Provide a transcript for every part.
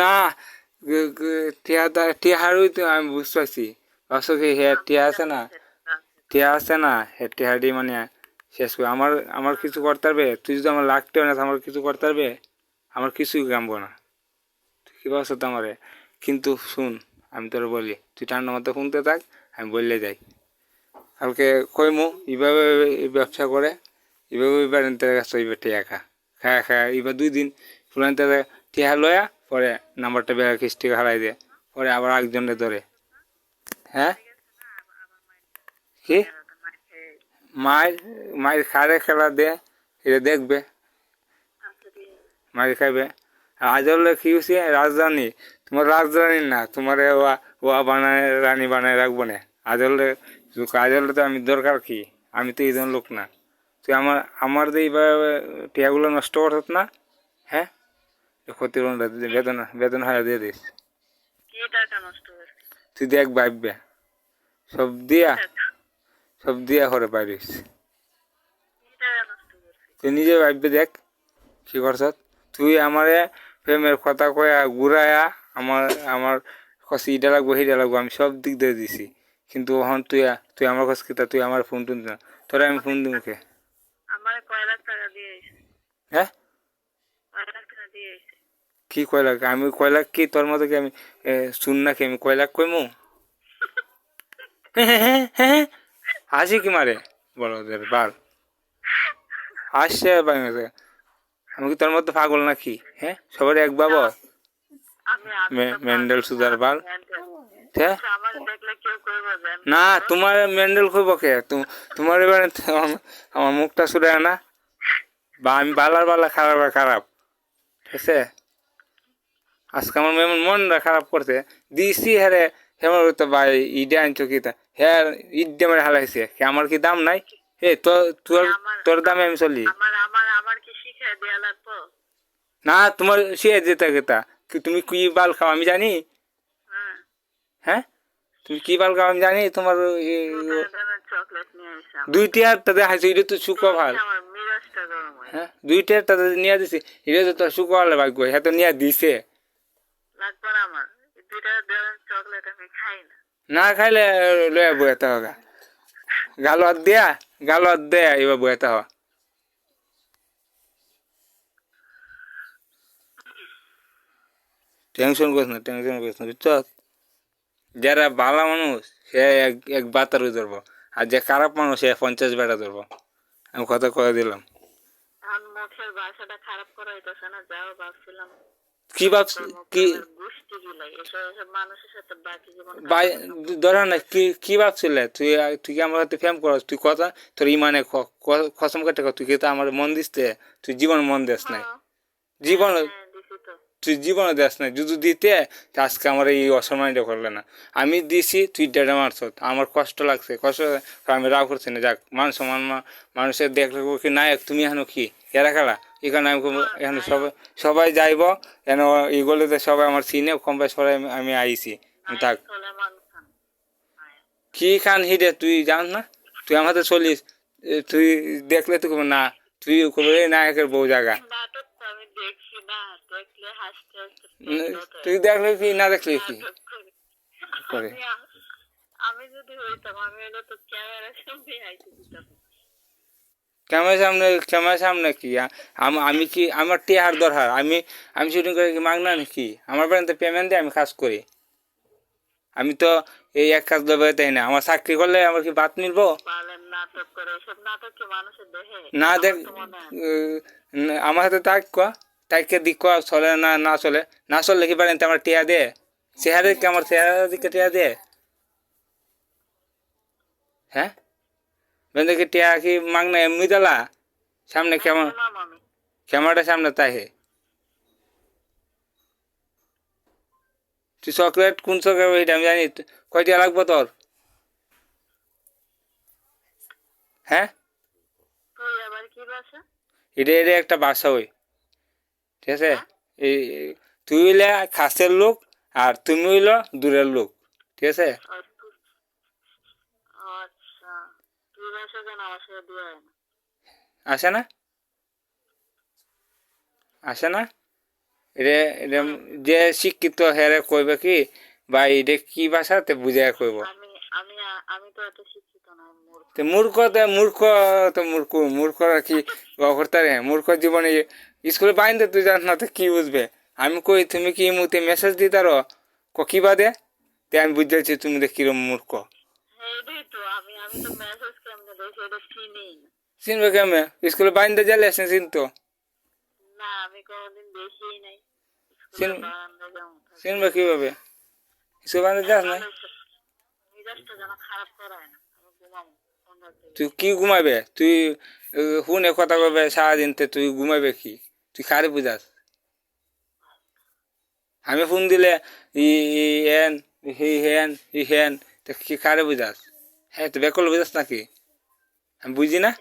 না টিহারই তো আমি বুঝতে পারছি অশোকে হে টিয়া আছে না টিয়া আছে না হে টিহারি মানে শেষ করে আমার আমার কিছু করতে পারবে তুই যদি আমার লাগতেও না আমার কিছু করতে পারবে আমার কিছুই কামবো না কি বলছো তো আমারে কিন্তু শুন আমি তোর বলি তুই ঠান্ডা মতো শুনতে থাক আমি বললে যাই কালকে কইমু এইভাবে এই ব্যবসা করে এইভাবে এবার তোর কাছে এবার টিয়া খা এবার 2 দিন ফুলান তাদের টিয়া লয়া পরে নাম্বারটা বেড়া কিস্তি হারাই দে পরে আবার একজনে ধরে হ্যাঁ কি মায়ের মায়ের খারে খেলা দে এটা দেখবে মায়ের খাইবে আর আজলে কি হয়েছে রাজধানী তোমার রাজধানী না তোমার ওয়া বানায় রানী বানায় রাখবো না আজলে আজলে তো আমি দরকার কি আমি তো এই ধরনের লোক না তুই আমার আমার যে এইভাবে টিয়াগুলো নষ্ট করত না হ্যাঁ ক্ষতিপূরণ বেতন বেতন হারা দিয়ে দিস তুই দেখ ভাববে সব দিয়া সব দিয়া করে পারিস তুই নিজে ভাববে দেখ কি করছ তুই আমারে প্রেমের কথা কয়া ঘুরায়া আমার আমার কাছে ইটা লাগবো হিটা লাগবো আমি সব দিক দিয়ে দিছি কিন্তু এখন তুই তুই আমার কাছে কিতা তুই আমার ফোন তুলছ না তোরা আমি ফোন দিব কে হ্যাঁ কি কয় লাখ আমি কয় লাখ কি তোর মতো কি আমি শুন নাকি আমি কয় লাখ কইমু হাসি কি মারে বলো বাল হাসছে বাংলাদেশে আমি কি তোর মতো পাগল নাকি হ্যাঁ সবার এক বাবা মেন্ডেল সুদার বাল হ্যাঁ না তোমার মেন্ডেল কইব কে তোমার এবার আমার মুখটা শুনে না বা আমি বালার বালা খারাপ আর খারাপ ঠিক আছে আজকে আমার মেমন মনটা খারাপ করছে দিছি হ্যারে হেমার তো ভাই ইডে আনছো কি তা হ্যাঁ ইডে মানে হালাইছে আমার কি দাম নাই হে তোর তোর তোর দামে আমি চলি না তোমার সে যেটা কেতা তুমি কি বাল খাও আমি জানি হ্যাঁ তুমি কি বাল খাও আমি জানি তোমার 2 টিয়ারটা দেখাইছো এটা তো সুখ ভাল হ্যাঁ 2 টিয়ারটা নিয়ে দিছি এটা তো তোর সুখ হলে ভাগ্য হ্যাঁ তো নিয়ে দিছে না খাইলে লয়ে বইতে হবে গালত দেয়া এবার বইতে হওয়া টেনশন করিস না বুঝছ যারা ভালো মানুষ সে এক বাতার ধরবো আর যে খারাপ মানুষ সে 50 বেটা ধরবো আমি কথা কয়ে দিলাম কি ভাবছি কি ধরা না কি কি ভাবছিলে তুই তুই কি আমার হাতে ফেম করস তুই কথা তোর ইমানে কসম কাটে তুই কি তো আমার মন দিস তুই জীবন মন দিস নাই জীবন তুই জীবনে দেস না যদি দিতে আজকে আমার এই অসম্মানটা করলে না আমি দিছি তুই ডেটা মারছ আমার কষ্ট লাগছে কষ্ট আমি রাগ করছি না যাক মান সম্মান মানুষের দেখলে কি নায়ক তুমি এখনো কি এরা খেলা এখানে আমি এখানে সবাই সবাই যাইব কেন এইগুলোতে সবাই আমার সিনে কম বেশ করে আমি আইছি থাক কি খান হিরে তুই জান না তুই আমার হাতে চলিস তুই দেখলে তুই না তুই নায়কের বউ জায়গা তুই দেখলে কি না দেখলে কি করে ক্যামেরার সামনে কি আমি কি আমার টিয়ার দরকার আমি আমি শুটিং করে কি মাগনা নাকি আমার বাড়িতে পেমেন্ট দিয়ে আমি কাজ করি আমি তো এই এক কাজ দেবো তাই না আমার চাকরি করলে আমার কি বাদ মিলবো না দেখ আমার হাতে তাক তাইকে দিক চলে না না চলে না চললে কি পারেন আমার টিয়া দে চেহারা কি আমার চেহারা দিকে টিয়া দে হ্যাঁ বেঁধে টিয়া কি মাগনা এমনি দিলা সামনে কেমন ক্যামেরাটা সামনে তাই হে তুই চকলেট কোন চকলেট আমি জানি কয়টা লাগবো তোর হ্যাঁ এটা এটা একটা বাসা হই ঠিক আছে এই তুই হইলে খাসের লোক আর তুমি হইল দূরের লোক ঠিক আছে আসে না আসে না এটা এটা যে শিক্ষিত হেরে কইবে কি বা এটা কি ভাষাতে বুঝায় কইব আমি আমি আমি তো এত শিক্ষিত না, মূর্খ। তো মূর্খ তো মূর্খ কি করতে রে মূর্খ জীবনে স্কুলে বাইন্দে তুই জান না তো কি বুঝবে আমি কই তুমি কি মুতে মেসেজ দিতারো কি বাদে তে আমি বুঝেছি তুমি দেখ কিরম মূর্খ এটাই তো আমি তো মেসেজ কেমনে দেখি এটা চিনি না। চিনবে কেমনে স্কুলে বাইন্দে গেলে সে চিনতো না, আমি কোনোদিন দেখিই নাই চিন স্কুলের বারান্দায় যেমন থাকে। চিনবে কিভাবে স্কুলে বাইন্দে যাস না মেজাজটা যেন খারাপ করায় না, আমি ঘুমাবো ফোন রাখতে তুই গেলে। কি ঘুমাবে তুই শুনে কথা কবে সারাদিন তে তুই ঘুমাবে কি তুই কারে বুঝাস আমি ফোন দিলে ই ই হেন ই হেন তা কি কারে বুঝাস হ্যাঁ তো বেকল বুঝাস নাকি আমি বুঝি না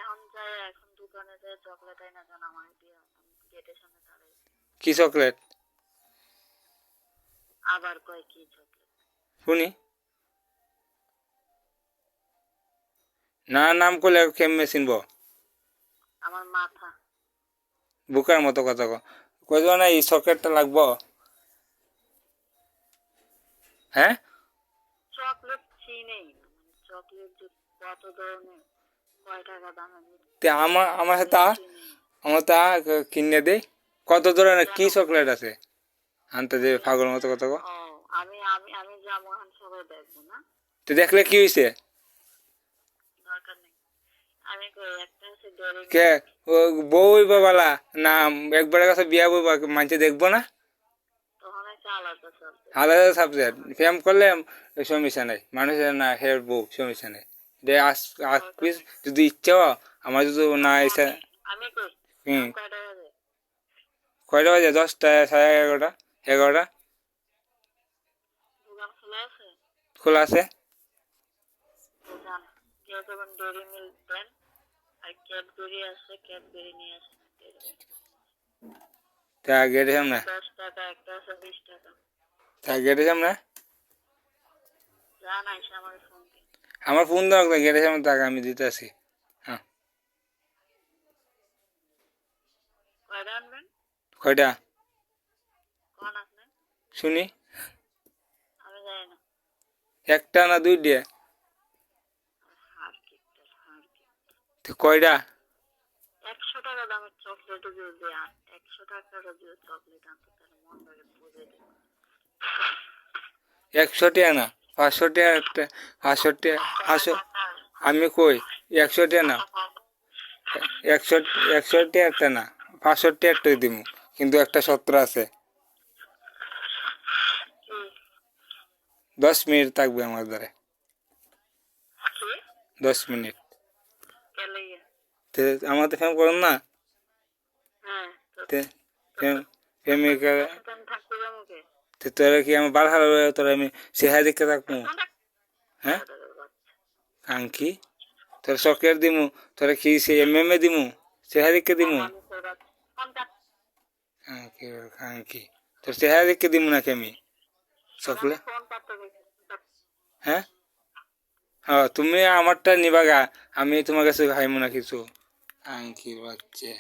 এখন যায়, এখন দোকানে যায় চকলেট আইনা যেন আমার দিয়া, আমি গেটের সামনে দাঁড়াই। কি চকলেট আবার কয় কি চকলেট? শুনি না নাম করলে কেমনে চিনব আমার মাথা। বুকার মতো কথা কই না এই চকলেটটা লাগবো হ্যাঁ চকলেট চিনেই না, মানে চকলেট যে কত ধরনের, কয় টাকা দামের, তে আমার সাথে চিনি না। আমার তা কিনে দেই কত ধরনের কি কেন? চকলেট আছে আনতে যে পাগল মতো কথা কও। ও, আমি আমি আমি যাবো, এখন সবাই দেখবো না, তো দেখলে কি হয়েছে দরকার নেই। আমি কই একটা আছে ডেরি কে মিল্ক। ও বউ বাবালা না একবারের কাছে বিয়া বউ মানছে দেখবো না তখন একটা আলাদা সাবজেক্ট। আলাদা সাবজেক্ট প্রেম করলে সমস্যা নেই মানুষের না হের বউ সমস্যা নেই যে যদি ইচ্ছা হয়, আমার যদি না ইচ্ছা আমি কই হুম এখন কয় টাকা দেয়? কয়টা বাজে 10টা 11:30 11টা দোকান খোলা আছে? খোলা আছে তো যান, কেউ যখন ডেরি মিল্ক দেন, আর ক্যাডবেরি আছে, ক্যাডবেরি নিয়ে আসেন। তা গেটের সামনে 10 টাকা একটা আছে, 20 টাকা। তা গেটের সামনে যান, আইসা আমার ফোন দিন। আমার ফোন দেওয়া গেটের সামনে টাকা আমি দিতে আসি হ্যাঁ কয়টা আনবেন? কয়টা কোন আপনি? শুনি আমি জানি না। একটা না দুইটা হার কিপটা, হার কিপটা। তো কয়টা 100 টাকা দামের চকলেট যদি 100 টাকার যদি চকলেট আনতো, তাহলে মন লাগে বুঝে দিত। 100 টাকা না 500 টাকা একটা 500 টাকা 500 আমি কই 100 টাকা না 100 100 টাকা একটা না 500 টাকা একটা দিব কিন্তু একটা সত্য আছে কি? 10 মিনিট থাকবে আমার দ্বারে কি? 10 মিনিট কেলে? তে আমার তো ফেম করুন না হ্যাঁ, তে প্রেমিকা সাথে আমি থাকতে যাবো কে? তে তোরা কি আমার বাল হারা তোরা আমি সেহা দেখতে থাকবো হ্যাঁ কাঙ্কি তোর চকলেট দিমু তোরা কি সে এমএমএ দিমু সেহা দেখতে দিমু কাঙ্কি কাঙ্কি তোর সেহা দেখতে দিমু নাকি আমি চকলেট ফোন পাতে গেছি। হ্যাঁ হ্যাঁ তুমি আমারটা নিবাগা আমি তোমার কাছে খাইমু না কিছু কাঙ্কির বাচ্চা